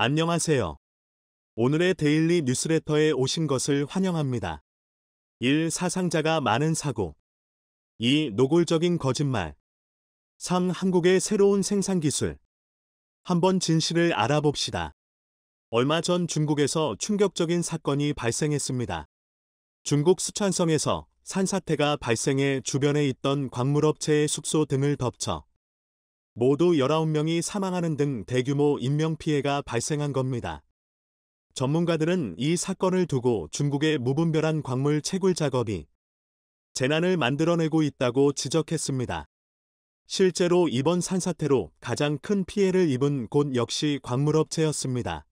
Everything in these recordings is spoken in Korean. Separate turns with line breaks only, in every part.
안녕하세요. 오늘의 데일리 뉴스레터에 오신 것을 환영합니다. 1. 사상자가 많은 사고. 2. 노골적인 거짓말. 3. 한국의 새로운 생산기술. 한번 진실을 알아봅시다. 얼마 전 중국에서 충격적인 사건이 발생했습니다. 중국 수촨성에서 산사태가 발생해 주변에 있던 광물업체의 숙소 등을 덮쳐 모두 19명이 사망하는 등 대규모 인명피해가 발생한 겁니다. 전문가들은 이 사건을 두고 중국의 무분별한 광물 채굴 작업이 재난을 만들어내고 있다고 지적했습니다. 실제로 이번 산사태로 가장 큰 피해를 입은 곳 역시 광물업체였습니다.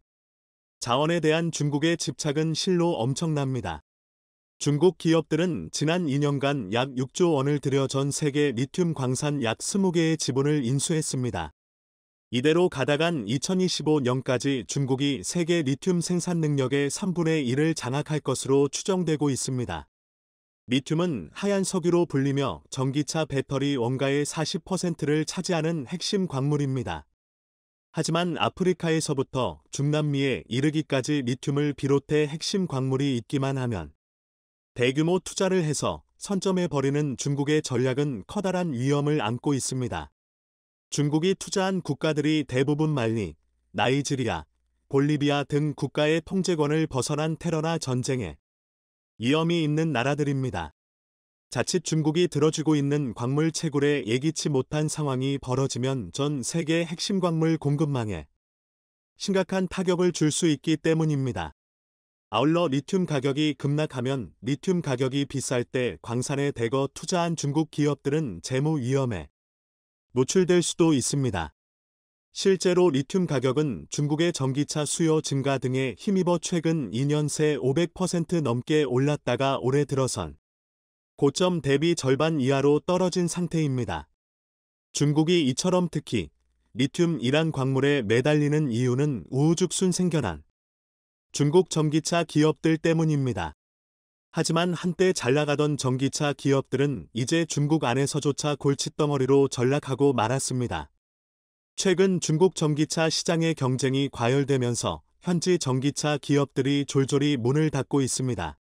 자원에 대한 중국의 집착은 실로 엄청납니다. 중국 기업들은 지난 2년간 약 6조 원을 들여 전 세계 리튬 광산 약 20개의 지분을 인수했습니다. 이대로 가다간 2025년까지 중국이 세계 리튬 생산 능력의 3분의 1을 장악할 것으로 추정되고 있습니다. 리튬은 하얀 석유로 불리며 전기차 배터리 원가의 40%를 차지하는 핵심 광물입니다. 하지만 아프리카에서부터 중남미에 이르기까지 리튬을 비롯해 핵심 광물이 있기만 하면 대규모 투자를 해서 선점해버리는 중국의 전략은 커다란 위험을 안고 있습니다. 중국이 투자한 국가들이 대부분 말리, 나이지리아, 볼리비아 등 국가의 통제권을 벗어난 테러나 전쟁에 위험이 있는 나라들입니다. 자칫 중국이 들어주고 있는 광물 채굴에 예기치 못한 상황이 벌어지면 전 세계 핵심 광물 공급망에 심각한 타격을 줄 수 있기 때문입니다. 아울러 리튬 가격이 급락하면 리튬 가격이 비쌀 때 광산에 대거 투자한 중국 기업들은 재무 위험에 노출될 수도 있습니다. 실제로 리튬 가격은 중국의 전기차 수요 증가 등에 힘입어 최근 2년 새 500% 넘게 올랐다가 올해 들어선 고점 대비 절반 이하로 떨어진 상태입니다. 중국이 이처럼 특히 리튬 이란 광물에 매달리는 이유는 우후죽순 생겨난 중국 전기차 기업들 때문입니다. 하지만 한때 잘 나가던 전기차 기업들은 이제 중국 안에서조차 골칫덩어리로 전락하고 말았습니다. 최근 중국 전기차 시장의 경쟁이 과열되면서 현지 전기차 기업들이 졸졸이 문을 닫고 있습니다.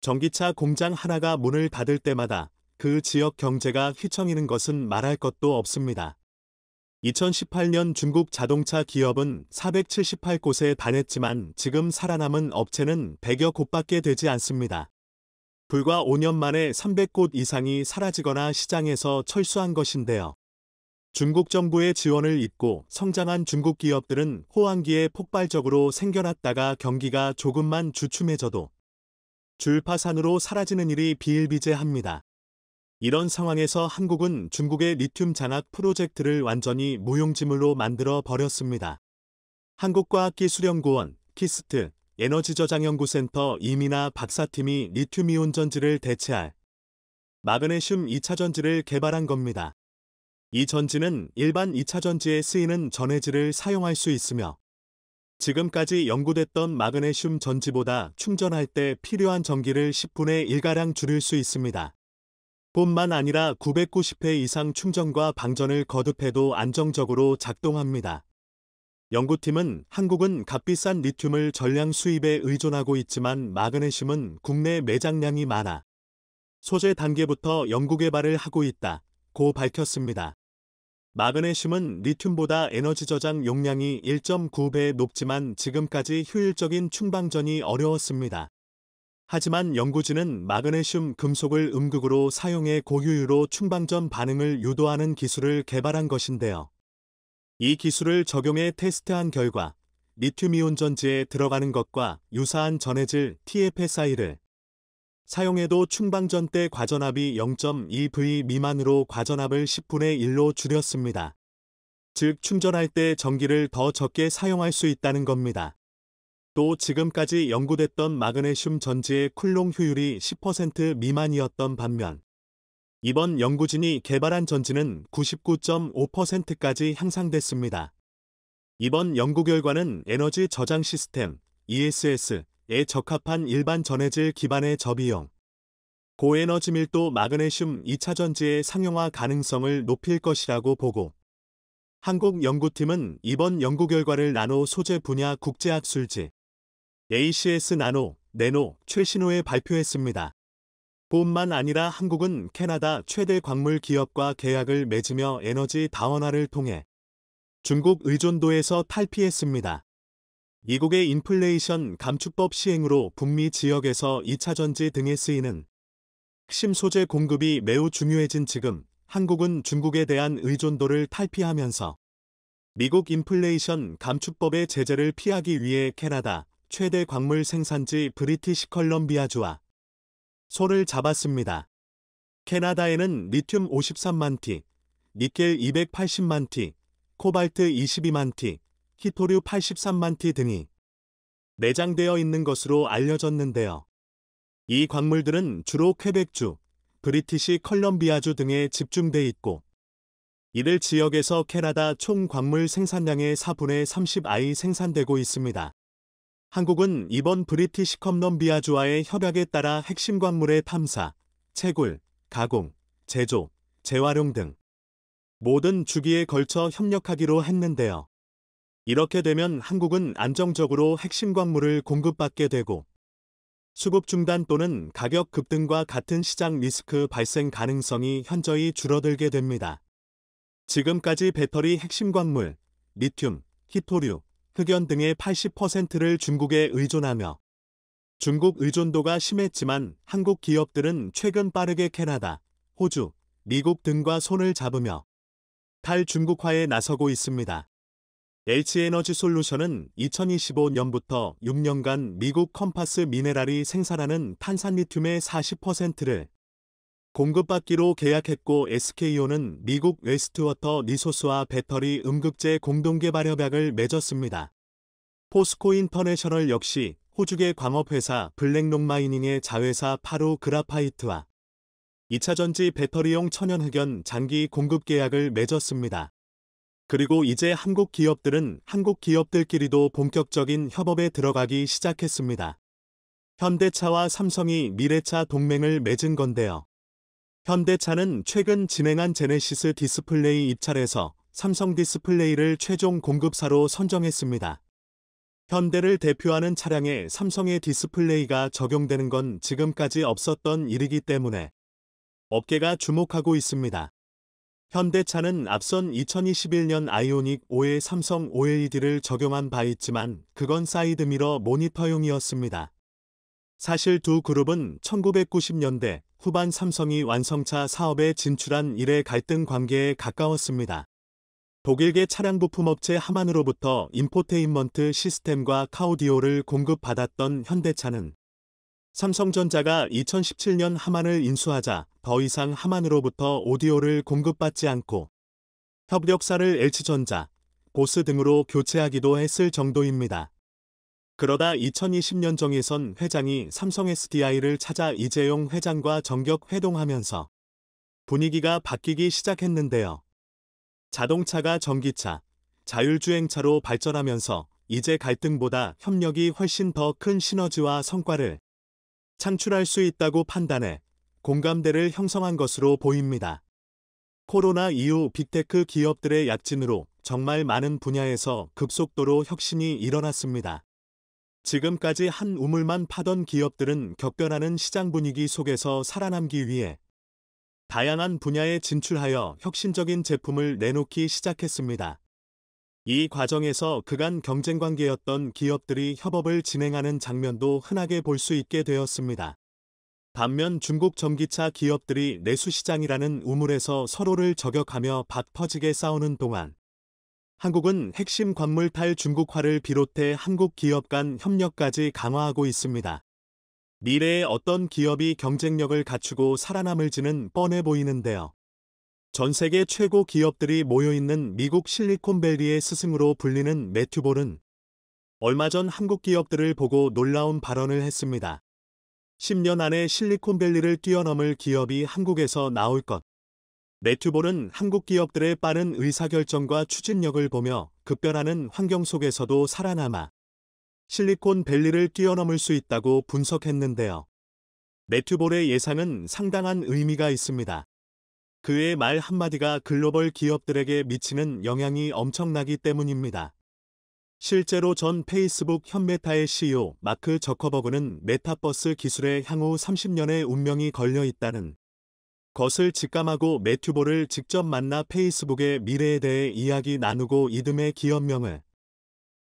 전기차 공장 하나가 문을 닫을 때마다 그 지역 경제가 휘청이는 것은 말할 것도 없습니다. 2018년 중국 자동차 기업은 478곳에 달했지만 지금 살아남은 업체는 100여 곳밖에 되지 않습니다. 불과 5년 만에 300곳 이상이 사라지거나 시장에서 철수한 것인데요. 중국 정부의 지원을 잊고 성장한 중국 기업들은 호황기에 폭발적으로 생겨났다가 경기가 조금만 주춤해져도 줄파산으로 사라지는 일이 비일비재합니다. 이런 상황에서 한국은 중국의 리튬 장악 프로젝트를 완전히 무용지물로 만들어 버렸습니다. 한국과학기술연구원, 키스트, 에너지저장연구센터 이민아 박사팀이 리튬이온 전지를 대체할 마그네슘 2차 전지를 개발한 겁니다. 이 전지는 일반 2차 전지에 쓰이는 전해질을 사용할 수 있으며 지금까지 연구됐던 마그네슘 전지보다 충전할 때 필요한 전기를 10분의 1가량 줄일 수 있습니다. 뿐만 아니라 990회 이상 충전과 방전을 거듭해도 안정적으로 작동합니다. 연구팀은 한국은 값비싼 리튬을 전량 수입에 의존하고 있지만 마그네슘은 국내 매장량이 많아 소재 단계부터 연구개발을 하고 있다고 밝혔습니다. 마그네슘은 리튬보다 에너지 저장 용량이 1.9배 높지만 지금까지 효율적인 충방전이 어려웠습니다. 하지만 연구진은 마그네슘 금속을 음극으로 사용해 고효율로 충방전 반응을 유도하는 기술을 개발한 것인데요. 이 기술을 적용해 테스트한 결과 리튬이온 전지에 들어가는 것과 유사한 전해질 TFSI를 사용해도 충방전 때 과전압이 0.2V 미만으로 과전압을 10분의 1로 줄였습니다. 즉 충전할 때 전기를 더 적게 사용할 수 있다는 겁니다. 또 지금까지 연구됐던 마그네슘 전지의 쿨롱 효율이 10% 미만이었던 반면 이번 연구진이 개발한 전지는 99.5%까지 향상됐습니다. 이번 연구 결과는 에너지 저장 시스템 ESS에 적합한 일반 전해질 기반의 저비용, 고에너지 밀도 마그네슘 2차 전지의 상용화 가능성을 높일 것이라고 보고 한국 연구팀은 이번 연구 결과를 나노 소재 분야 국제학술지 ACS 나노, 네노 최신호에 발표했습니다. 뿐만 아니라 한국은 캐나다 최대 광물 기업과 계약을 맺으며 에너지 다원화를 통해 중국 의존도에서 탈피했습니다. 이국의 인플레이션 감축법 시행으로 북미 지역에서 2차 전지 등에 쓰이는 핵심 소재 공급이 매우 중요해진 지금 한국은 중국에 대한 의존도를 탈피하면서 미국 인플레이션 감축법의 제재를 피하기 위해 캐나다 최대 광물 생산지 브리티시 컬럼비아주와 손을 잡았습니다. 캐나다에는 리튬 53만 티, 니켈 280만 티, 코발트 22만 티, 히토류 83만 티 등이 내장되어 있는 것으로 알려졌는데요. 이 광물들은 주로 퀘벡주, 브리티시 컬럼비아주 등에 집중돼 있고 이들 지역에서 캐나다 총 광물 생산량의 4분의 30이 생산되고 있습니다. 한국은 이번 브리티시 컬럼비아주와의 협약에 따라 핵심 광물의 탐사, 채굴, 가공, 제조, 재활용 등 모든 주기에 걸쳐 협력하기로 했는데요. 이렇게 되면 한국은 안정적으로 핵심 광물을 공급받게 되고 수급 중단 또는 가격 급등과 같은 시장 리스크 발생 가능성이 현저히 줄어들게 됩니다. 지금까지 배터리 핵심 광물, 리튬, 히토류, 흑연 등의 80%를 중국에 의존하며 중국 의존도가 심했지만 한국 기업들은 최근 빠르게 캐나다, 호주, 미국 등과 손을 잡으며 탈중국화에 나서고 있습니다. H에너지솔루션은 2025년부터 6년간 미국 컴파스 미네랄이 생산하는 탄산리튬의 40%를 공급받기로 계약했고 SK온은 미국 웨스트워터 리소스와 배터리 음극재 공동개발 협약을 맺었습니다. 포스코 인터내셔널 역시 호주계 광업회사 블랙록 마이닝의 자회사 파로 그라파이트와 2차전지 배터리용 천연흑연 장기 공급 계약을 맺었습니다. 그리고 이제 한국 기업들은 한국 기업들끼리도 본격적인 협업에 들어가기 시작했습니다. 현대차와 삼성이 미래차 동맹을 맺은 건데요. 현대차는 최근 진행한 제네시스 디스플레이 입찰에서 삼성 디스플레이를 최종 공급사로 선정했습니다. 현대를 대표하는 차량에 삼성의 디스플레이가 적용되는 건 지금까지 없었던 일이기 때문에 업계가 주목하고 있습니다. 현대차는 앞선 2021년 아이오닉 5에 삼성 OLED를 적용한 바 있지만 그건 사이드미러 모니터용이었습니다. 사실 두 그룹은 1990년대 후반 삼성이 완성차 사업에 진출한 이래 갈등 관계에 가까웠습니다. 독일계 차량 부품업체 하만으로부터 인포테인먼트 시스템과 카오디오를 공급받았던 현대차는 삼성전자가 2017년 하만을 인수하자 더 이상 하만으로부터 오디오를 공급받지 않고 협력사를 LG전자, 보스 등으로 교체하기도 했을 정도입니다. 그러다 2020년 정의선 회장이 삼성 SDI를 찾아 이재용 회장과 정격 회동하면서 분위기가 바뀌기 시작했는데요. 자동차가 전기차, 자율주행차로 발전하면서 이제 갈등보다 협력이 훨씬 더 큰 시너지와 성과를 창출할 수 있다고 판단해 공감대를 형성한 것으로 보입니다. 코로나 이후 빅테크 기업들의 약진으로 정말 많은 분야에서 급속도로 혁신이 일어났습니다. 지금까지 한 우물만 파던 기업들은 격변하는 시장 분위기 속에서 살아남기 위해 다양한 분야에 진출하여 혁신적인 제품을 내놓기 시작했습니다. 이 과정에서 그간 경쟁 관계였던 기업들이 협업을 진행하는 장면도 흔하게 볼 수 있게 되었습니다. 반면 중국 전기차 기업들이 내수시장이라는 우물에서 서로를 저격하며 박 터지게 싸우는 동안 한국은 핵심 광물 탈중국화를 비롯해 한국 기업 간 협력까지 강화하고 있습니다. 미래에 어떤 기업이 경쟁력을 갖추고 살아남을지는 뻔해 보이는데요. 전 세계 최고 기업들이 모여있는 미국 실리콘밸리의 스승으로 불리는 매튜 볼은 얼마 전 한국 기업들을 보고 놀라운 발언을 했습니다. 10년 안에 실리콘밸리를 뛰어넘을 기업이 한국에서 나올 것. 매튜 볼은 한국 기업들의 빠른 의사결정과 추진력을 보며 급변하는 환경 속에서도 살아남아 실리콘밸리를 뛰어넘을 수 있다고 분석했는데요. 매튜 볼의 예상은 상당한 의미가 있습니다. 그의 말 한마디가 글로벌 기업들에게 미치는 영향이 엄청나기 때문입니다. 실제로 전 페이스북 현 메타의 CEO 마크 저커버그는 메타버스 기술의 향후 30년의 운명이 걸려 있다는 것을 직감하고 매튜볼을 직접 만나 페이스북의 미래에 대해 이야기 나누고 이듬해 기업명을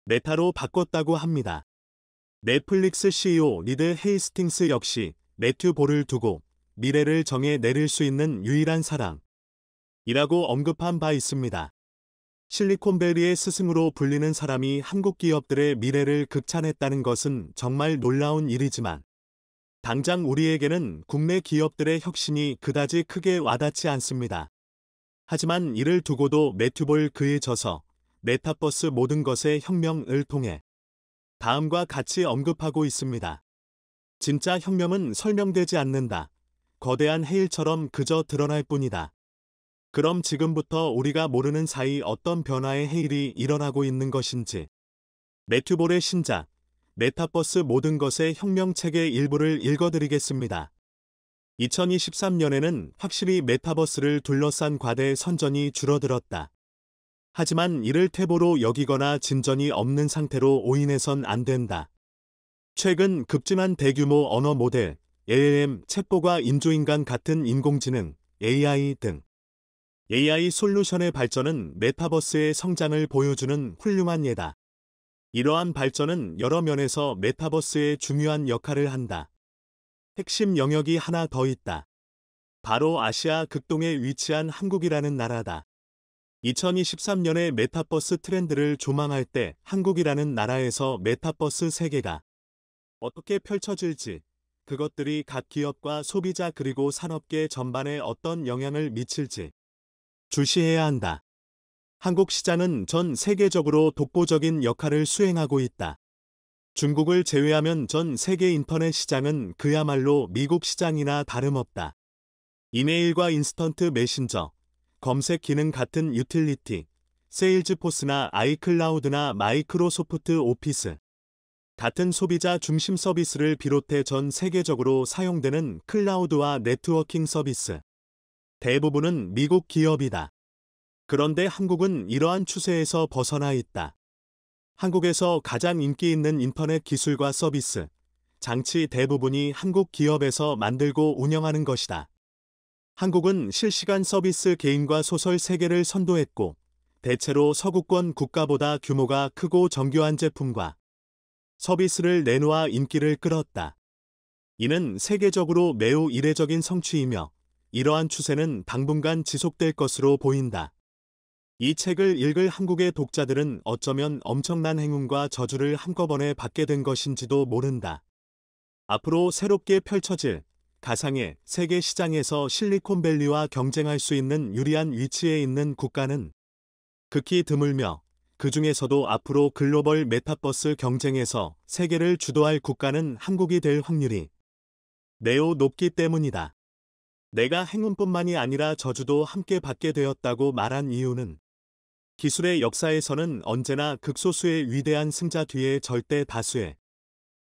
메타로 바꿨다고 합니다. 넷플릭스 CEO 리드 헤이스팅스 역시 매튜볼을 두고 미래를 정해 내릴 수 있는 유일한 사람이라고 언급한 바 있습니다. 실리콘밸리의 스승으로 불리는 사람이 한국 기업들의 미래를 극찬했다는 것은 정말 놀라운 일이지만 당장 우리에게는 국내 기업들의 혁신이 그다지 크게 와닿지 않습니다. 하지만 이를 두고도 매튜볼 그의 저서 메타버스 모든 것의 혁명을 통해 다음과 같이 언급하고 있습니다. 진짜 혁명은 설명되지 않는다. 거대한 해일처럼 그저 드러날 뿐이다. 그럼 지금부터 우리가 모르는 사이 어떤 변화의 해일이 일어나고 있는 것인지. 매튜볼의 신작, 메타버스 모든 것의 혁명책의 일부를 읽어드리겠습니다. 2023년에는 확실히 메타버스를 둘러싼 과대 선전이 줄어들었다. 하지만 이를 퇴보로 여기거나 진전이 없는 상태로 오인해선 안 된다. 최근 급증한 대규모 언어 모델, LLM, 챗봇과 인조인간 같은 인공지능, AI 등 AI 솔루션의 발전은 메타버스의 성장을 보여주는 훌륭한 예다. 이러한 발전은 여러 면에서 메타버스의 중요한 역할을 한다. 핵심 영역이 하나 더 있다. 바로 아시아 극동에 위치한 한국이라는 나라다. 2023년의 메타버스 트렌드를 조망할 때 한국이라는 나라에서 메타버스 세계가 어떻게 펼쳐질지, 그것들이 각 기업과 소비자 그리고 산업계 전반에 어떤 영향을 미칠지 주시해야 한다. 한국 시장은 전 세계적으로 독보적인 역할을 수행하고 있다. 중국을 제외하면 전 세계 인터넷 시장은 그야말로 미국 시장이나 다름없다. 이메일과 인스턴트 메신저, 검색 기능 같은 유틸리티, 세일즈포스나 아이클라우드나 마이크로소프트 오피스 같은 소비자 중심 서비스를 비롯해 전 세계적으로 사용되는 클라우드와 네트워킹 서비스 대부분은 미국 기업이다. 그런데 한국은 이러한 추세에서 벗어나 있다. 한국에서 가장 인기 있는 인터넷 기술과 서비스, 장치 대부분이 한국 기업에서 만들고 운영하는 것이다. 한국은 실시간 서비스 개인과 소설 세계를 선도했고, 대체로 서구권 국가보다 규모가 크고 정교한 제품과 서비스를 내놓아 인기를 끌었다. 이는 세계적으로 매우 이례적인 성취이며, 이러한 추세는 당분간 지속될 것으로 보인다. 이 책을 읽을 한국의 독자들은 어쩌면 엄청난 행운과 저주를 한꺼번에 받게 된 것인지도 모른다. 앞으로 새롭게 펼쳐질 가상의 세계 시장에서 실리콘밸리와 경쟁할 수 있는 유리한 위치에 있는 국가는 극히 드물며 그 중에서도 앞으로 글로벌 메타버스 경쟁에서 세계를 주도할 국가는 한국이 될 확률이 매우 높기 때문이다. 내가 행운뿐만이 아니라 저주도 함께 받게 되었다고 말한 이유는 기술의 역사에서는 언제나 극소수의 위대한 승자 뒤에 절대 다수의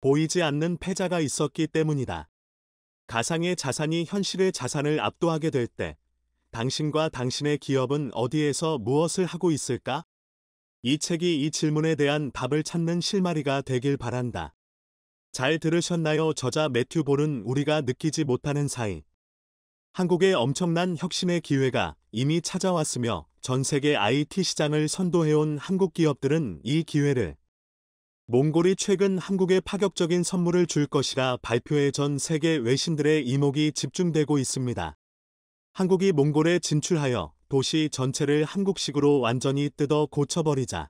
보이지 않는 패자가 있었기 때문이다. 가상의 자산이 현실의 자산을 압도하게 될 때 당신과 당신의 기업은 어디에서 무엇을 하고 있을까? 이 책이 이 질문에 대한 답을 찾는 실마리가 되길 바란다. 잘 들으셨나요? 저자 매튜 볼은 우리가 느끼지 못하는 사이 한국의 엄청난 혁신의 기회가 이미 찾아왔으며 전 세계 IT 시장을 선도해온 한국 기업들은 이 기회를 몽골이 최근 한국에 파격적인 선물을 줄 것이라 발표해 전 세계 외신들의 이목이 집중되고 있습니다. 한국이 몽골에 진출하여 도시 전체를 한국식으로 완전히 뜯어 고쳐버리자.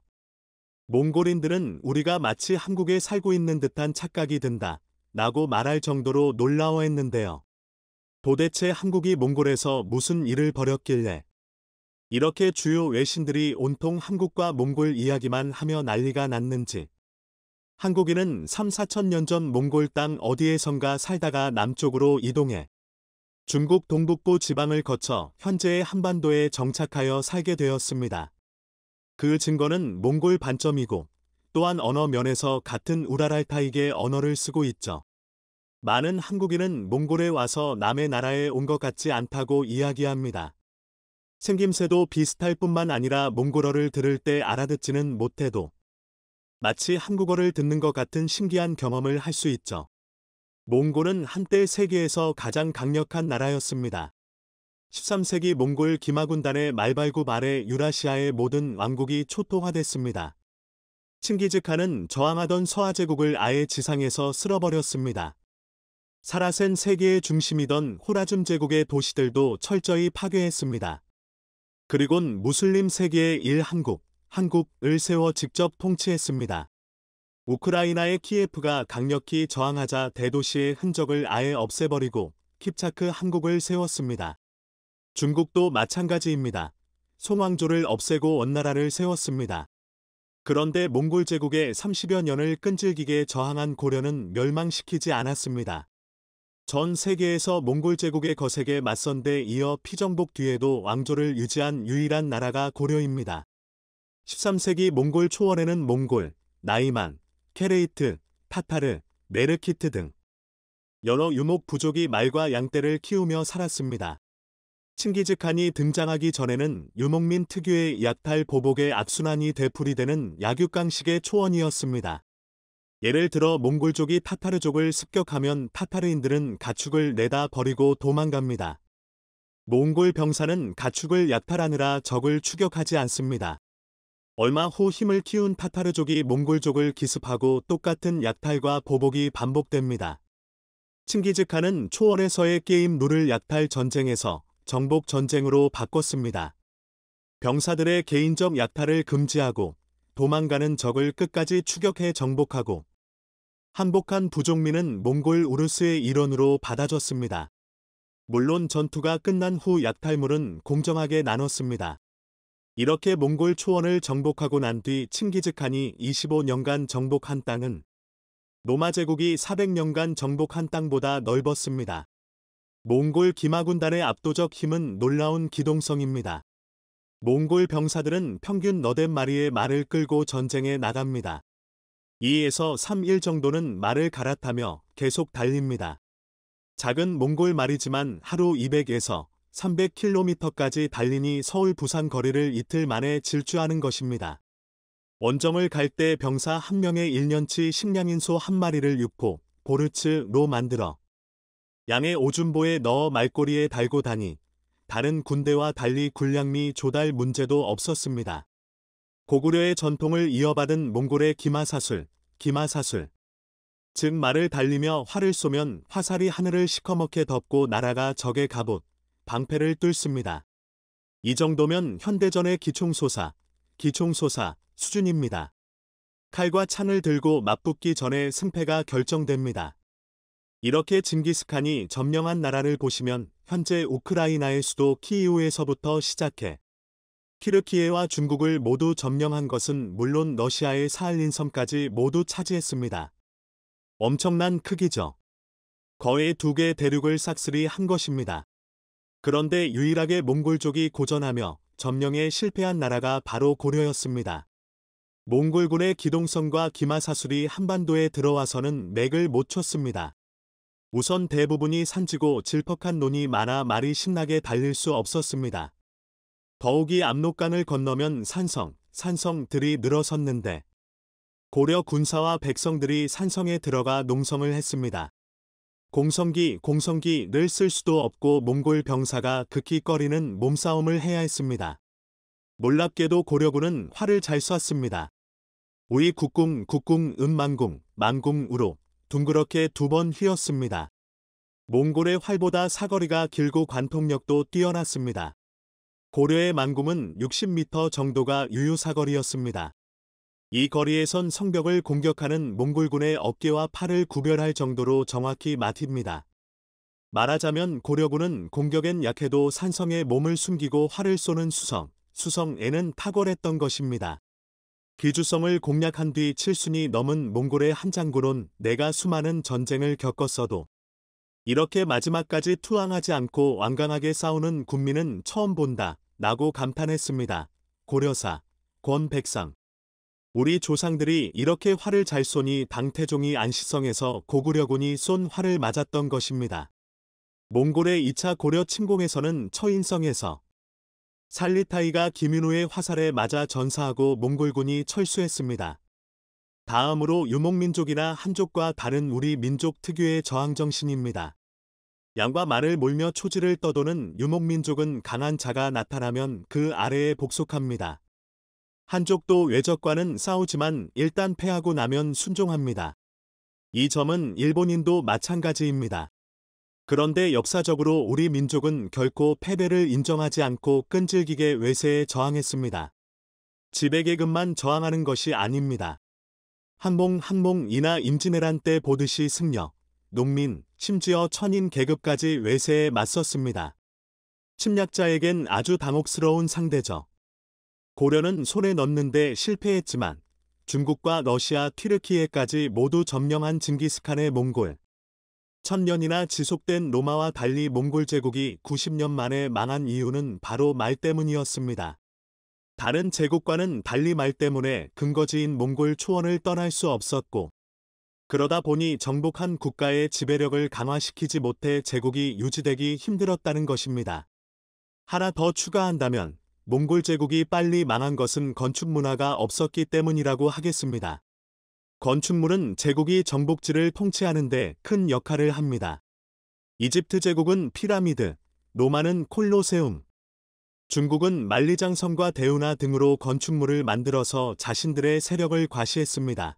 몽골인들은 우리가 마치 한국에 살고 있는 듯한 착각이 든다 라고 말할 정도로 놀라워했는데요. 도대체 한국이 몽골에서 무슨 일을 벌였길래 이렇게 주요 외신들이 온통 한국과 몽골 이야기만 하며 난리가 났는지. 한국인은 3-4천 년 전 몽골 땅 어디에선가 살다가 남쪽으로 이동해 중국 동북부 지방을 거쳐 현재의 한반도에 정착하여 살게 되었습니다. 그 증거는 몽골 반점이고 또한 언어 면에서 같은 우랄알타이계 언어를 쓰고 있죠. 많은 한국인은 몽골에 와서 남의 나라에 온 것 같지 않다고 이야기합니다. 생김새도 비슷할 뿐만 아니라 몽골어를 들을 때 알아듣지는 못해도 마치 한국어를 듣는 것 같은 신기한 경험을 할 수 있죠. 몽골은 한때 세계에서 가장 강력한 나라였습니다. 13세기 몽골 기마군단의 말발굽 아래 유라시아의 모든 왕국이 초토화됐습니다. 칭기즈칸은 저항하던 서아제국을 아예 지상에서 쓸어버렸습니다. 사라센 세계의 중심이던 호라줌 제국의 도시들도 철저히 파괴했습니다. 그리곤 무슬림 세계의 한국을 세워 직접 통치했습니다. 우크라이나의 키예프가 강력히 저항하자 대도시의 흔적을 아예 없애버리고 킵차크 한국을 세웠습니다. 중국도 마찬가지입니다. 송왕조를 없애고 원나라를 세웠습니다. 그런데 몽골 제국의 30여 년을 끈질기게 저항한 고려는 멸망시키지 않았습니다. 전 세계에서 몽골 제국의 거색에 맞선 데 이어 피정복 뒤에도 왕조를 유지한 유일한 나라가 고려입니다. 13세기 몽골 초원에는 몽골, 나이만, 케레이트, 타타르, 메르키트 등 여러 유목 부족이 말과 양떼를 키우며 살았습니다. 칭기즈칸이 등장하기 전에는 유목민 특유의 약탈 보복의 악순환이 되풀이되는 약육강식의 초원이었습니다. 예를 들어 몽골족이 타타르족을 습격하면 타타르인들은 가축을 내다 버리고 도망갑니다. 몽골 병사는 가축을 약탈하느라 적을 추격하지 않습니다. 얼마 후 힘을 키운 타타르족이 몽골족을 기습하고 똑같은 약탈과 보복이 반복됩니다. 칭기즈칸은 초원에서의 게임 룰을 약탈 전쟁에서 정복 전쟁으로 바꿨습니다. 병사들의 개인적 약탈을 금지하고 도망가는 적을 끝까지 추격해 정복하고 항복한 부족민은 몽골 우르스의 일원으로 받아줬습니다. 물론 전투가 끝난 후 약탈물은 공정하게 나눴습니다. 이렇게 몽골 초원을 정복하고 난 뒤 칭기즈칸이 25년간 정복한 땅은 로마 제국이 400년간 정복한 땅보다 넓었습니다. 몽골 기마군단의 압도적 힘은 놀라운 기동성입니다. 몽골 병사들은 평균 너댓 마리의 말을 끌고 전쟁에 나갑니다. 2에서 3일 정도는 말을 갈아타며 계속 달립니다. 작은 몽골 말이지만 하루 200에서 300km까지 달리니 서울 부산 거리를 이틀 만에 질주하는 것입니다. 원정을 갈 때 병사 한 명의 1년치 식량인 소 한 마리를 육포, 보르츠로 만들어 양의 오줌보에 넣어 말꼬리에 달고 다니 다른 군대와 달리 군량미 조달 문제도 없었습니다. 고구려의 전통을 이어받은 몽골의 기마사술, 즉 말을 달리며 활을 쏘면 화살이 하늘을 시커멓게 덮고 날아가 적의 갑옷, 방패를 뚫습니다. 이 정도면 현대전의 기총소사 수준입니다. 칼과 창을 들고 맞붙기 전에 승패가 결정됩니다. 이렇게 징기스칸이 점령한 나라를 보시면 현재 우크라이나의 수도 키이우에서부터 시작해 키르키예와 중국을 모두 점령한 것은 물론 러시아의 사할린 섬까지 모두 차지했습니다. 엄청난 크기죠. 거의 2개 대륙을 싹쓸이 한 것입니다. 그런데 유일하게 몽골족이 고전하며 점령에 실패한 나라가 바로 고려였습니다. 몽골군의 기동성과 기마사술이 한반도에 들어와서는 맥을 못 쳤습니다. 우선 대부분이 산지고 질퍽한 논이 많아 말이 신나게 달릴 수 없었습니다. 더욱이 압록강을 건너면 산성들이 늘어섰는데 고려 군사와 백성들이 산성에 들어가 농성을 했습니다. 공성기를 쓸 수도 없고 몽골 병사가 극히 꺼리는 몸싸움을 해야 했습니다. 놀랍게도 고려군은 활을 잘 쐈습니다. 우이 국궁, 만궁으로 둥그렇게 2번 휘었습니다. 몽골의 활보다 사거리가 길고 관통력도 뛰어났습니다. 고려의 만궁은 60m 정도가 유효사거리였습니다. 이 거리에선 성벽을 공격하는 몽골군의 어깨와 팔을 구별할 정도로 정확히 맞힙니다. 말하자면 고려군은 공격엔 약해도 산성에 몸을 숨기고 활을 쏘는 수성에는 탁월했던 것입니다. 귀주성을 공략한 뒤 7순이 넘은 몽골의 한 장군은 내가 수많은 전쟁을 겪었어도 이렇게 마지막까지 투항하지 않고 완강하게 싸우는 군민은 처음 본다 라고 감탄했습니다. 고려사 권백상 우리 조상들이 이렇게 활을 잘 쏘니 당태종이 안시성에서 고구려군이 쏜 활을 맞았던 것입니다. 몽골의 2차 고려 침공에서는 처인성에서 살리타이가 김윤호의 화살에 맞아 전사하고 몽골군이 철수했습니다. 다음으로 유목민족이나 한족과 다른 우리 민족 특유의 저항정신입니다. 양과 말을 몰며 초지를 떠도는 유목민족은 강한 자가 나타나면 그 아래에 복속합니다. 한족도 외적과는 싸우지만 일단 패하고 나면 순종합니다. 이 점은 일본인도 마찬가지입니다. 그런데 역사적으로 우리 민족은 결코 패배를 인정하지 않고 끈질기게 외세에 저항했습니다. 지배계급만 저항하는 것이 아닙니다. 한몽이나 임진왜란 때 보듯이 승려, 농민, 심지어 천인 계급까지 외세에 맞섰습니다. 침략자에겐 아주 당혹스러운 상대죠. 고려는 손에 넣는데 실패했지만 중국과 러시아, 튀르키예까지 모두 점령한 징기스칸의 몽골. 1000년이나 지속된 로마와 달리 몽골 제국이 90년 만에 망한 이유는 바로 말 때문이었습니다. 다른 제국과는 달리 말 때문에 근거지인 몽골 초원을 떠날 수 없었고, 그러다 보니 정복한 국가의 지배력을 강화시키지 못해 제국이 유지되기 힘들었다는 것입니다. 하나 더 추가한다면 몽골 제국이 빨리 망한 것은 건축 문화가 없었기 때문이라고 하겠습니다. 건축물은 제국이 정복지를 통치하는 데 큰 역할을 합니다. 이집트 제국은 피라미드, 로마는 콜로세움, 중국은 만리장성과 대운하 등으로 건축물을 만들어서 자신들의 세력을 과시했습니다.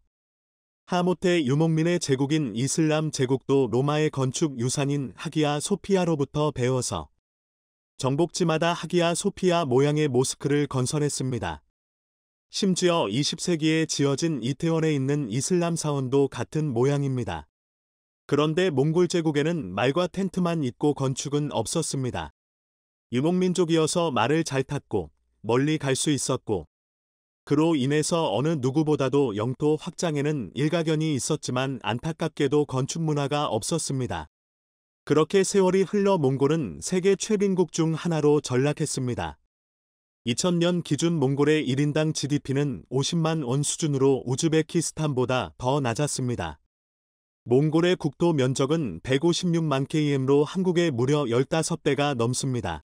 하모테 유목민의 제국인 이슬람 제국도 로마의 건축 유산인 하기야 소피아로부터 배워서 정복지마다 하기야 소피아 모양의 모스크를 건설했습니다. 심지어 20세기에 지어진 이태원에 있는 이슬람 사원도 같은 모양입니다. 그런데 몽골 제국에는 말과 텐트만 있고 건축은 없었습니다. 유목민족이어서 말을 잘 탔고 멀리 갈 수 있었고, 그로 인해서 어느 누구보다도 영토 확장에는 일가견이 있었지만 안타깝게도 건축 문화가 없었습니다. 그렇게 세월이 흘러 몽골은 세계 최빈국 중 하나로 전락했습니다. 2000년 기준 몽골의 1인당 GDP는 50만 원 수준으로 우즈베키스탄보다 더 낮았습니다. 몽골의 국토 면적은 156만 km로 한국의 무려 15배가 넘습니다.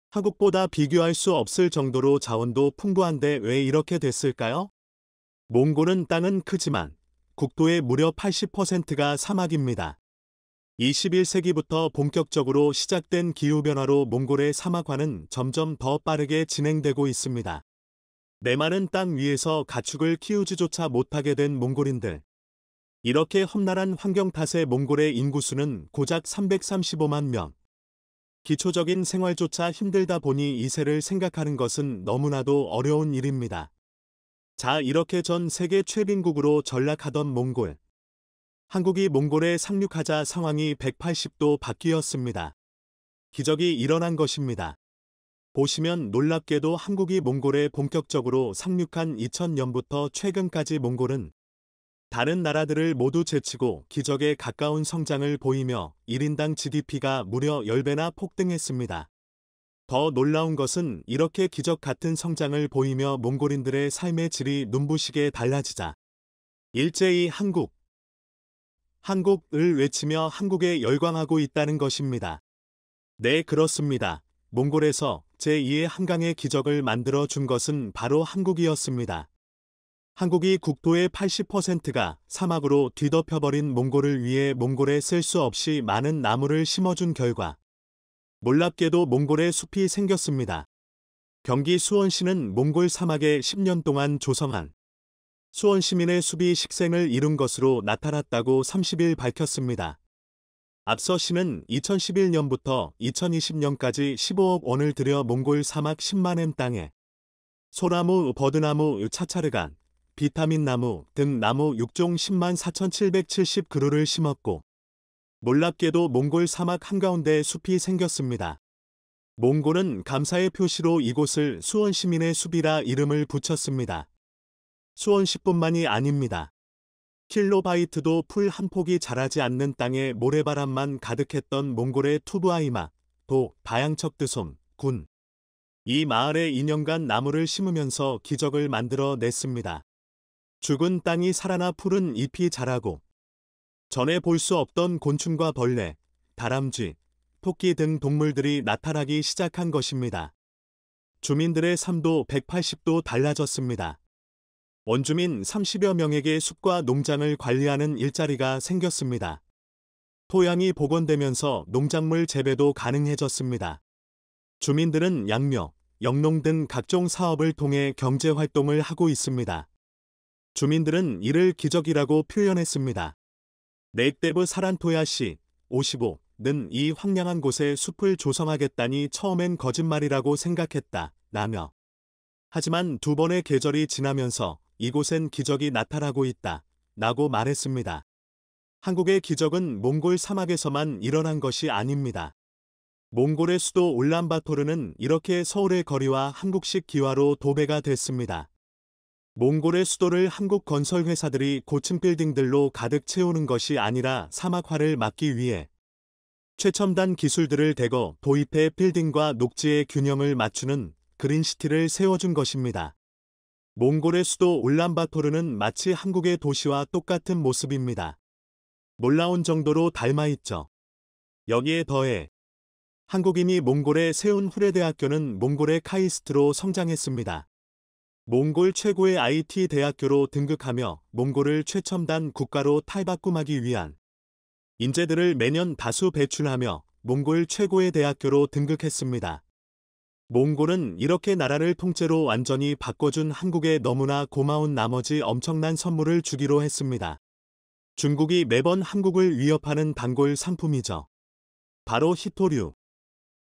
한국보다 비교할 수 없을 정도로 자원도 풍부한데 왜 이렇게 됐을까요? 몽골은 땅은 크지만 국토의 무려 80%가 사막입니다. 21세기부터 본격적으로 시작된 기후변화로 몽골의 사막화는 점점 더 빠르게 진행되고 있습니다. 메마른 땅 위에서 가축을 키우지조차 못하게 된 몽골인들. 이렇게 험난한 환경 탓에 몽골의 인구수는 고작 335만 명. 기초적인 생활조차 힘들다 보니 이세를 생각하는 것은 너무나도 어려운 일입니다. 자, 이렇게 전 세계 최빈국으로 전락하던 몽골. 한국이 몽골에 상륙하자 상황이 180도 바뀌었습니다. 기적이 일어난 것입니다. 보시면 놀랍게도 한국이 몽골에 본격적으로 상륙한 2000년부터 최근까지 몽골은 다른 나라들을 모두 제치고 기적에 가까운 성장을 보이며 1인당 GDP가 무려 10배나 폭등했습니다. 더 놀라운 것은 이렇게 기적 같은 성장을 보이며 몽골인들의 삶의 질이 눈부시게 달라지자 일제히 한국을 외치며 한국에 열광하고 있다는 것입니다. 네, 그렇습니다. 몽골에서 제2의 한강의 기적을 만들어 준 것은 바로 한국이었습니다. 한국이 국토의 80%가 사막으로 뒤덮여버린 몽골을 위해 몽골에 쓸 수 없이 많은 나무를 심어준 결과 놀랍게도 몽골에 숲이 생겼습니다. 경기 수원시는 몽골 사막에 10년 동안 조성한 수원 시민의 숲이 식생을 이룬 것으로 나타났다고 30일 밝혔습니다. 앞서 시는 2011년부터 2020년까지 15억 원을 들여 몽골 사막 10만엠 땅에 소나무, 버드나무, 차차르간, 비타민나무 등 나무 6종 10만 4,770그루를 심었고, 놀랍게도 몽골 사막 한가운데 숲이 생겼습니다. 몽골은 감사의 표시로 이곳을 수원시민의 숲이라 이름을 붙였습니다. 수원시뿐만이 아닙니다. 킬로바이트도 풀 한 폭이 자라지 않는 땅에 모래바람만 가득했던 몽골의 투브아이마, 도, 다양척드솜, 군. 이 마을에 2년간 나무를 심으면서 기적을 만들어 냈습니다. 죽은 땅이 살아나 푸른 잎이 자라고 전에 볼 수 없던 곤충과 벌레, 다람쥐, 토끼 등 동물들이 나타나기 시작한 것입니다. 주민들의 삶도 180도 달라졌습니다. 원주민 30여 명에게 숲과 농장을 관리하는 일자리가 생겼습니다. 토양이 복원되면서 농작물 재배도 가능해졌습니다. 주민들은 양묘, 영농 등 각종 사업을 통해 경제 활동을 하고 있습니다. 주민들은 이를 기적이라고 표현했습니다. 넥데브 사란토야시 55는 이 황량한 곳에 숲을 조성하겠다니 처음엔 거짓말이라고 생각했다. 라며. 하지만 두 번의 계절이 지나면서 이곳엔 기적이 나타나고 있다. 라고 말했습니다. 한국의 기적은 몽골 사막에서만 일어난 것이 아닙니다. 몽골의 수도 울란바토르는 이렇게 서울의 거리와 한국식 기와로 도배가 됐습니다. 몽골의 수도를 한국 건설 회사들이 고층 빌딩들로 가득 채우는 것이 아니라 사막화를 막기 위해 최첨단 기술들을 대거 도입해 빌딩과 녹지의 균형을 맞추는 그린시티를 세워준 것입니다. 몽골의 수도 울란바토르는 마치 한국의 도시와 똑같은 모습입니다. 놀라운 정도로 닮아있죠. 여기에 더해 한국인이 몽골에 세운 후레대학교는 몽골의 카이스트로 성장했습니다. 몽골 최고의 IT 대학교로 등극하며 몽골을 최첨단 국가로 탈바꿈하기 위한 인재들을 매년 다수 배출하며 몽골 최고의 대학교로 등극했습니다. 몽골은 이렇게 나라를 통째로 완전히 바꿔준 한국에 너무나 고마운 나머지 엄청난 선물을 주기로 했습니다. 중국이 매번 한국을 위협하는 단골 상품이죠. 바로 히토류.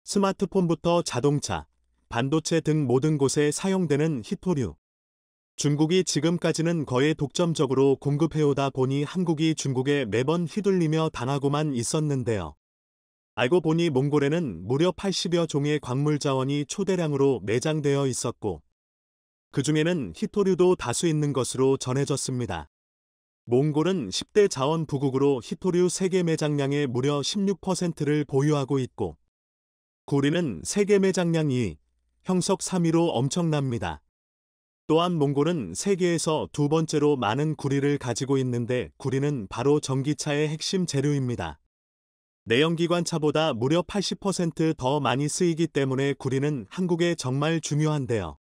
스마트폰부터 자동차, 반도체 등 모든 곳에 사용되는 히토류. 중국이 지금까지는 거의 독점적으로 공급해오다 보니 한국이 중국에 매번 휘둘리며 당하고만 있었는데요. 알고 보니 몽골에는 무려 80여 종의 광물 자원이 초대량으로 매장되어 있었고 그 중에는 히토류도 다수 있는 것으로 전해졌습니다. 몽골은 10대 자원 부국으로 히토류 세계 매장량의 무려 16%를 보유하고 있고 구리는 세계 매장량 2위, 형석 3위로 엄청납니다. 또한 몽골은 세계에서 두 번째로 많은 구리를 가지고 있는데 구리는 바로 전기차의 핵심 재료입니다. 내연기관차보다 무려 80% 더 많이 쓰이기 때문에 구리는 한국에 정말 중요한데요.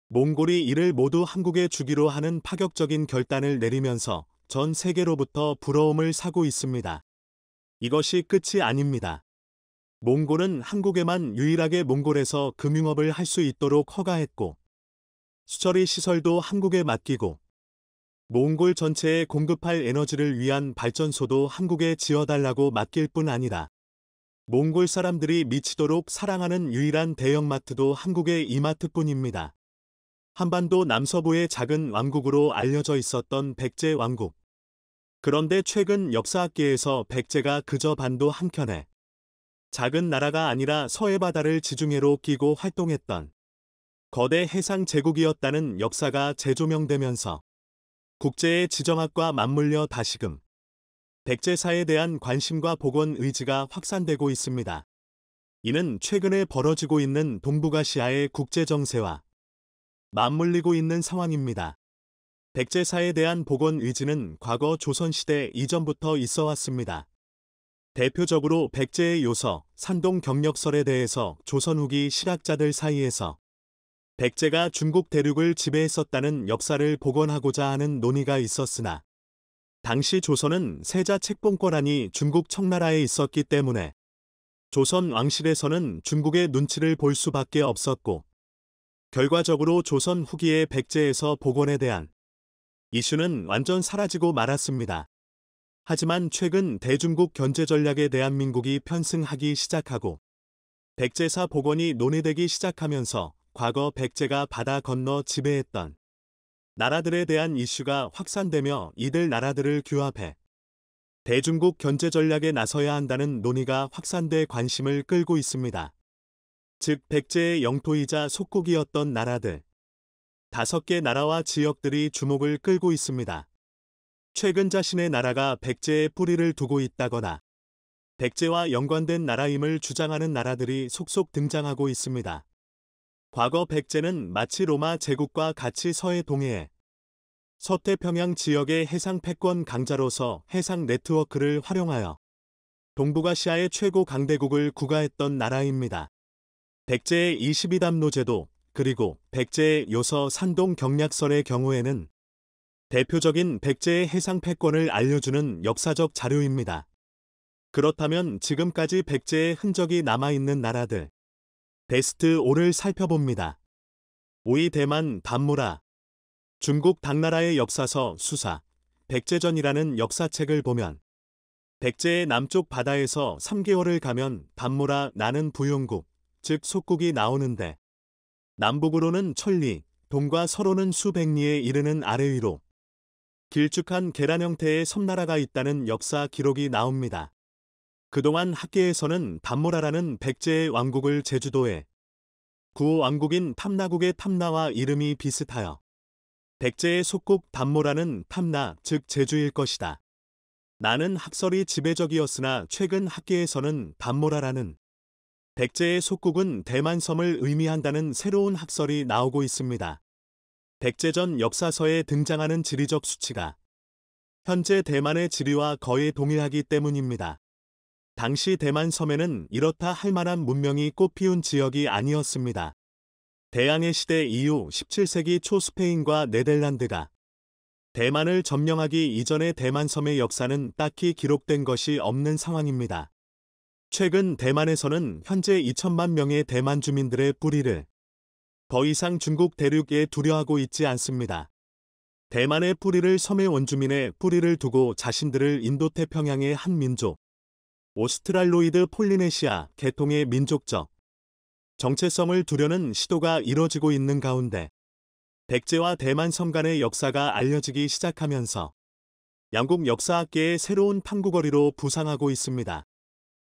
몽골이 이를 모두 한국에 주기로 하는 파격적인 결단을 내리면서 전 세계로부터 부러움을 사고 있습니다. 이것이 끝이 아닙니다. 몽골은 한국에만 유일하게 몽골에서 금융업을 할 수 있도록 허가했고 수처리 시설도 한국에 맡기고 몽골 전체에 공급할 에너지를 위한 발전소도 한국에 지어달라고 맡길 뿐 아니라 몽골 사람들이 미치도록 사랑하는 유일한 대형마트도 한국의 이마트뿐입니다. 한반도 남서부의 작은 왕국으로 알려져 있었던 백제 왕국. 그런데 최근 역사학계에서 백제가 그저 반도 한켠에 작은 나라가 아니라 서해바다를 지중해로 끼고 활동했던 거대 해상 제국이었다는 역사가 재조명되면서 국제의 지정학과 맞물려 다시금 백제사에 대한 관심과 복원 의지가 확산되고 있습니다. 이는 최근에 벌어지고 있는 동북아시아의 국제정세와 맞물리고 있는 상황입니다. 백제사에 대한 복원 의지는 과거 조선시대 이전부터 있어 왔습니다. 대표적으로 백제의 요서, 산동 경력설에 대해서 조선 후기 실학자들 사이에서 백제가 중국 대륙을 지배했었다는 역사를 복원하고자 하는 논의가 있었으나 당시 조선은 세자 책봉권한이 중국 청나라에 있었기 때문에 조선 왕실에서는 중국의 눈치를 볼 수밖에 없었고 결과적으로 조선 후기의 백제에서 복원에 대한 이슈는 완전 사라지고 말았습니다. 하지만 최근 대중국 견제 전략에 대한민국이 편승하기 시작하고 백제사 복원이 논의되기 시작하면서 과거 백제가 바다 건너 지배했던 나라들에 대한 이슈가 확산되며 이들 나라들을 규합해 대중국 견제 전략에 나서야 한다는 논의가 확산돼 관심을 끌고 있습니다. 즉 백제의 영토이자 속국이었던 나라들 5개 나라와 지역들이 주목을 끌고 있습니다. 최근 자신의 나라가 백제의 뿌리를 두고 있다거나 백제와 연관된 나라임을 주장하는 나라들이 속속 등장하고 있습니다. 과거 백제는 마치 로마 제국과 같이 서해 동해에 서태평양 지역의 해상 패권 강자로서 해상 네트워크를 활용하여 동북아시아의 최고 강대국을 구가했던 나라입니다. 백제의 22담 노제도 그리고 백제의 요서 산동 경략설의 경우에는 대표적인 백제의 해상 패권을 알려주는 역사적 자료입니다. 그렇다면 지금까지 백제의 흔적이 남아있는 나라들 베스트 5를 살펴봅니다. 5위 대만 담무라. 중국 당나라의 역사서 수사 백제전이라는 역사책을 보면 백제의 남쪽 바다에서 3개월을 가면 담무라 나는 부용국, 즉 속국이 나오는데 남북으로는 천리, 동과 서로는 수백 리에 이르는 아래 위로 길쭉한 계란 형태의 섬나라가 있다는 역사 기록이 나옵니다. 그동안 학계에서는 담무라라는 백제의 왕국을 제주도에 구왕국인 탐나국의 탐나와 이름이 비슷하여 백제의 속국 담무라는 탐나, 즉 제주일 것이다. 나는 학설이 지배적이었으나 최근 학계에서는 담무라라는 백제의 속국은 대만섬을 의미한다는 새로운 학설이 나오고 있습니다. 백제전 역사서에 등장하는 지리적 수치가 현재 대만의 지리와 거의 동일하기 때문입니다. 당시 대만섬에는 이렇다 할 만한 문명이 꽃피운 지역이 아니었습니다. 대항해 시대 이후 17세기 초 스페인과 네덜란드가 대만을 점령하기 이전의 대만섬의 역사는 딱히 기록된 것이 없는 상황입니다. 최근 대만에서는 현재 2천만 명의 대만 주민들의 뿌리를 더 이상 중국 대륙에 두려하고 있지 않습니다. 대만의 뿌리를 섬의 원주민의 뿌리를 두고 자신들을 인도태평양의 한 민족, 오스트랄로이드 폴리네시아 계통의 민족적 정체성을 두려는 시도가 이뤄지고 있는 가운데 백제와 대만섬 간의 역사가 알려지기 시작하면서 양국 역사학계의 새로운 탐구거리로 부상하고 있습니다.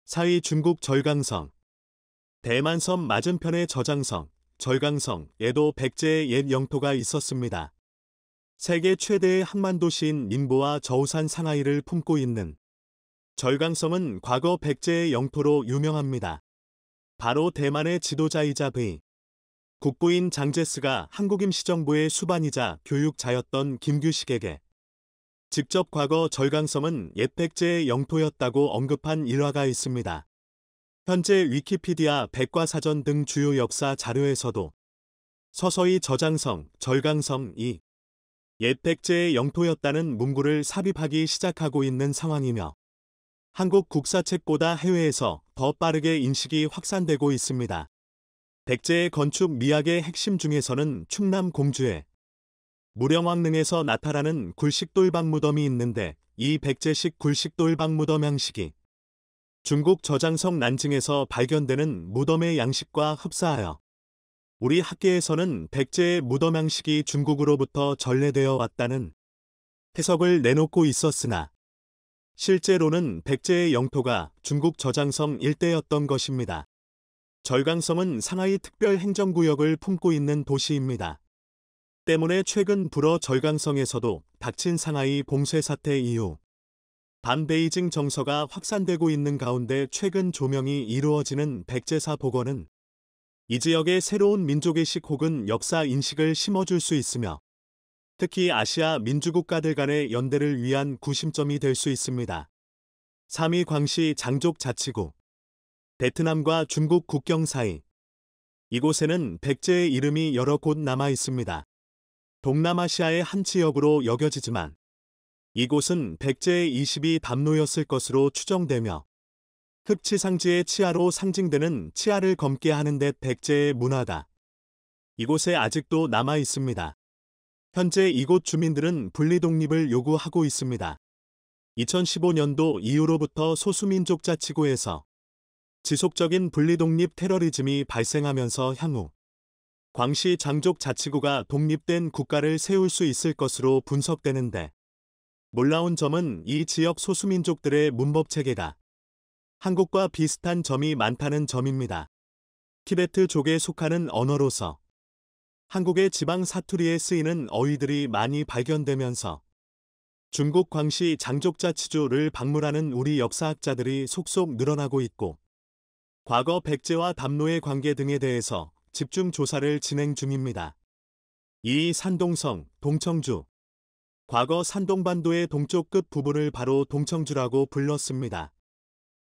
4위 중국 절강성. 대만섬 맞은편의 저장성, 절강성에도 백제의 옛 영토가 있었습니다. 세계 최대의 항만 도시인 닝보와 저우산 상하이를 품고 있는 절강성은 과거 백제의 영토로 유명합니다. 바로 대만의 지도자이자 의 국부인 장제스가 한국 임시정부의 수반이자 교육자였던 김규식에게 직접 과거 절강섬은 옛 백제의 영토였다고 언급한 일화가 있습니다. 현재 위키피디아 백과사전 등 주요 역사 자료에서도 서서히 저장성, 절강성이 옛 백제의 영토였다는 문구를 삽입하기 시작하고 있는 상황이며 한국 국사책보다 해외에서 더 빠르게 인식이 확산되고 있습니다. 백제의 건축 미학의 핵심 중에서는 충남 공주의 무령왕릉에서 나타나는 굴식돌박 무덤이 있는데 이 백제식 굴식돌박 무덤 양식이 중국 저장성 난징에서 발견되는 무덤의 양식과 흡사하여 우리 학계에서는 백제의 무덤 양식이 중국으로부터 전래되어 왔다는 해석을 내놓고 있었으나 실제로는 백제의 영토가 중국 저장성 일대였던 것입니다. 절강성은 상하이 특별행정구역을 품고 있는 도시입니다. 때문에 최근 불어 절강성에서도 닥친 상하이 봉쇄 사태 이후 반베이징 정서가 확산되고 있는 가운데 최근 조명이 이루어지는 백제사 복원은 이 지역의 새로운 민족의식 혹은 역사 인식을 심어줄 수 있으며 특히 아시아 민주국가들 간의 연대를 위한 구심점이 될 수 있습니다. 3위 광시 장족 자치구. 베트남과 중국 국경 사이. 이곳에는 백제의 이름이 여러 곳 남아 있습니다. 동남아시아의 한 지역으로 여겨지지만 이곳은 백제의 22 담로였을 것으로 추정되며 흑치상지의 치아로 상징되는 치아를 검게 하는 데 백제의 문화가 이곳에 아직도 남아 있습니다. 현재 이곳 주민들은 분리독립을 요구하고 있습니다. 2015년도 이후로부터 소수민족 자치구에서 지속적인 분리독립 테러리즘이 발생하면서 향후 광시 장족 자치구가 독립된 국가를 세울 수 있을 것으로 분석되는데 놀라운 점은 이 지역 소수민족들의 문법체계가 한국과 비슷한 점이 많다는 점입니다. 티베트족에 속하는 언어로서 한국의 지방 사투리에 쓰이는 어휘들이 많이 발견되면서 중국 광시 장족자치주를 방문하는 우리 역사학자들이 속속 늘어나고 있고 과거 백제와 담로의 관계 등에 대해서 집중 조사를 진행 중입니다. 2. 산동성, 동청주. 과거 산동반도의 동쪽 끝 부분을 바로 동청주라고 불렀습니다.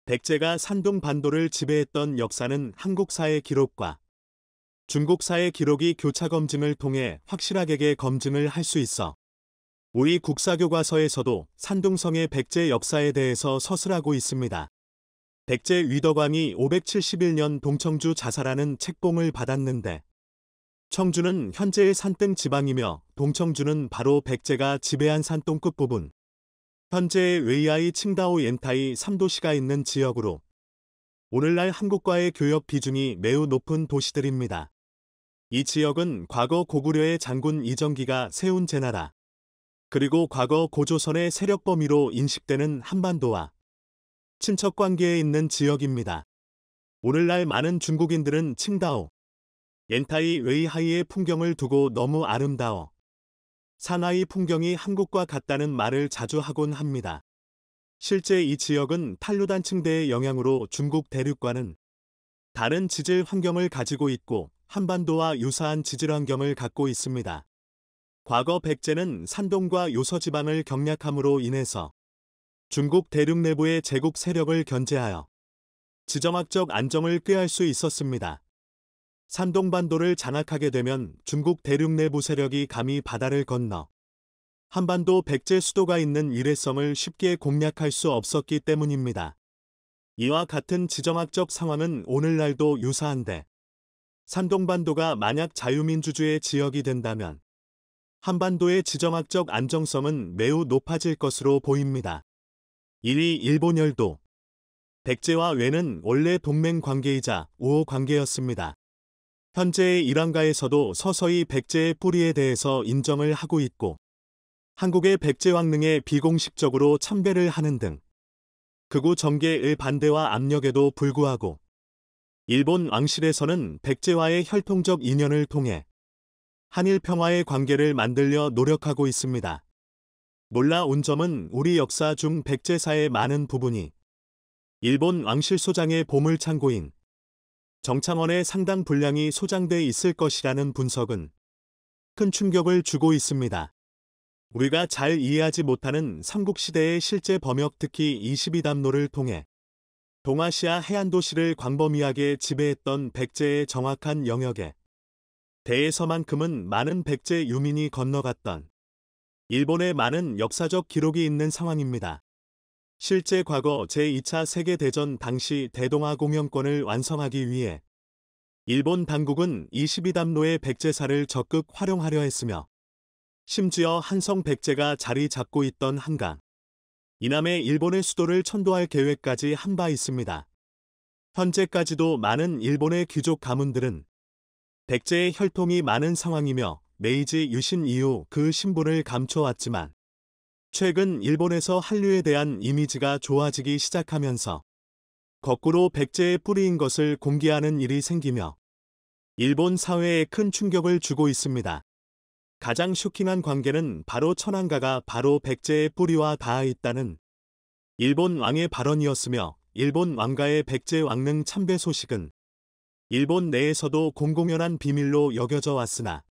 백제가 산동반도를 지배했던 역사는 한국사의 기록과 중국사의 기록이 교차 검증을 통해 확실하게 검증을 할 수 있어 우리 국사교과서에서도 산둥성의 백제 역사에 대해서 서술하고 있습니다. 백제 위덕왕이 571년 동청주 자살하는 책봉을 받았는데 청주는 현재의 산등 지방이며 동청주는 바로 백제가 지배한 산동 끝부분, 현재의 웨이아이 칭다오 옌타이 3도시가 있는 지역으로 오늘날 한국과의 교역 비중이 매우 높은 도시들입니다. 이 지역은 과거 고구려의 장군 이정기가 세운 제나라, 그리고 과거 고조선의 세력 범위로 인식되는 한반도와 친척 관계에 있는 지역입니다. 오늘날 많은 중국인들은 칭다오, 옌타이 웨이하이의 풍경을 두고 너무 아름다워 사나이 풍경이 한국과 같다는 말을 자주 하곤 합니다. 실제 이 지역은 탈루단 층대의 영향으로 중국 대륙과는 다른 지질 환경을 가지고 있고 한반도와 유사한 지질 환경을 갖고 있습니다. 과거 백제는 산동과 요서지방을 경략함으로 인해서 중국 대륙 내부의 제국 세력을 견제하여 지정학적 안정을 꾀할 수 있었습니다. 산동반도를 장악하게 되면 중국 대륙 내부 세력이 감히 바다를 건너 한반도 백제 수도가 있는 일회성을 쉽게 공략할 수 없었기 때문입니다. 이와 같은 지정학적 상황은 오늘날도 유사한데 산동반도가 만약 자유민주주의 지역이 된다면 한반도의 지정학적 안정성은 매우 높아질 것으로 보입니다. 1위 일본열도 백제와 외는 원래 동맹 관계이자 우호 관계였습니다. 현재의 일왕가에서도 서서히 백제의 뿌리에 대해서 인정을 하고 있고 한국의 백제왕릉에 비공식적으로 참배를 하는 등 극우 정계의 반대와 압력에도 불구하고 일본 왕실에서는 백제와의 혈통적 인연을 통해 한일 평화의 관계를 만들려 노력하고 있습니다. 놀라운 점은 우리 역사 중 백제사의 많은 부분이 일본 왕실 소장의 보물창고인 정창원의 상당 분량이 소장돼 있을 것이라는 분석은 큰 충격을 주고 있습니다. 우리가 잘 이해하지 못하는 삼국시대의 실제 범역 특히 22담로를 통해 동아시아 해안도시를 광범위하게 지배했던 백제의 정확한 영역에 대해서만큼은 많은 백제 유민이 건너갔던 일본의 많은 역사적 기록이 있는 상황입니다. 실제 과거 제2차 세계대전 당시 대동아 공영권을 완성하기 위해 일본 당국은 22담로의 백제사를 적극 활용하려 했으며 심지어 한성 백제가 자리 잡고 있던 한강, 이남의 일본의 수도를 천도할 계획까지 한 바 있습니다. 현재까지도 많은 일본의 귀족 가문들은 백제의 혈통이 많은 상황이며 메이지 유신 이후 그 신분을 감춰왔지만 최근 일본에서 한류에 대한 이미지가 좋아지기 시작하면서 거꾸로 백제의 뿌리인 것을 공개하는 일이 생기며 일본 사회에 큰 충격을 주고 있습니다. 가장 쇼킹한 관계는 바로 천황가가 바로 백제의 뿌리와 닿아 있다는 일본 왕의 발언이었으며 일본 왕가의 백제 왕릉 참배 소식은 일본 내에서도 공공연한 비밀로 여겨져 왔으나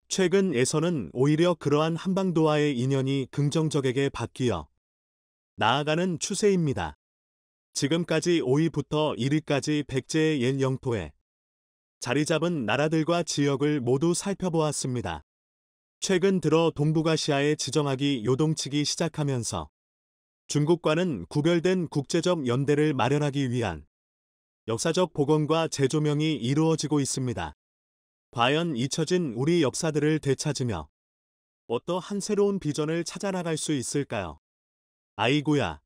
최근에서는 오히려 그러한 한반도와의 인연이 긍정적에게 바뀌어 나아가는 추세입니다. 지금까지 5위부터 1위까지 백제의 옛 영토에 자리 잡은 나라들과 지역을 모두 살펴보았습니다. 최근 들어 동북아시아의 지정학이 요동치기 시작하면서 중국과는 구별된 국제적 연대를 마련하기 위한 역사적 복원과 재조명이 이루어지고 있습니다. 과연 잊혀진 우리 역사들을 되찾으며 어떠한 새로운 비전을 찾아나갈 수 있을까요? 아이고야.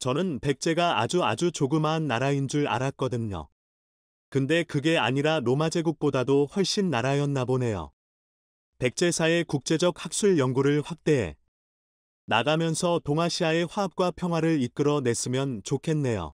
저는 백제가 아주 조그마한 나라인 줄 알았거든요. 근데 그게 아니라 로마 제국보다도 훨씬 나라였나 보네요. 백제사의 국제적 학술 연구를 확대해 나가면서 동아시아의 화합과 평화를 이끌어냈으면 좋겠네요.